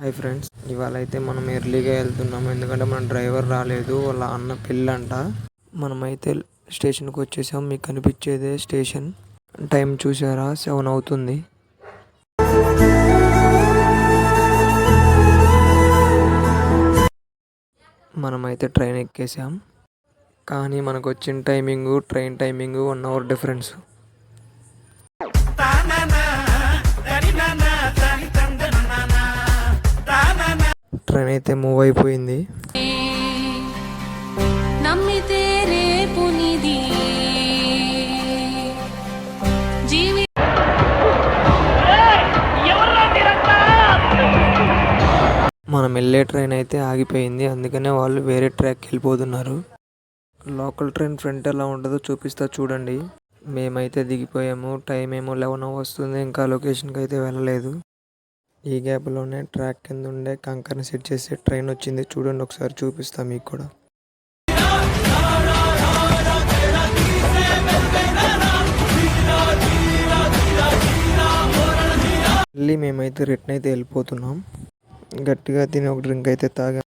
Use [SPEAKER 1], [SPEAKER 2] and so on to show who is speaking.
[SPEAKER 1] Hi friends, ఇవాళ అయితే మనం ఎర్లీగా వెళ్తున్నాము. ఎందుకంటే మన డ్రైవర్ రాలేదు, వాళ్ళ అన్న పెళ్ళంట. మనమైతే స్టేషన్కి వచ్చేసాం. మీకు కనిపించేదే స్టేషన్. టైం చూసారా, 7 అవుతుంది. మనమైతే ట్రైన్ ఎక్కేసాం. కానీ మనకు వచ్చిన train timing 1 hour difference. Train అయితే మూవ్ అయిపోయింది. మనం వెళ్ళే ట్రైన్ అయితే ఆగిపోయింది. అందుకనే వాళ్ళు వేరే ట్రాక్కి వెళ్ళిపోతున్నారు. లోకల్ ట్రైన్ ఫ్రంట్ ఎలా ఉంటుందో చూపిస్తా చూడండి. మేమైతే దిగిపోయాము. టైం ఏమో 11 వస్తుంది. ఇంకా లొకేషన్కి అయితే వెళ్ళలేదు. ఈ గ్యాప్లోనే ట్రాక్ కింద ఉండే కంకర్ని సెట్ చేసే ట్రైన్ వచ్చింది. చూడండి, ఒకసారి చూపిస్తా మీకు కూడా. మళ్ళీ మేమైతే రిటర్న్ అయితే వెళ్ళిపోతున్నాం. గట్టిగా తిని ఒక డ్రింక్ అయితే తాగాం.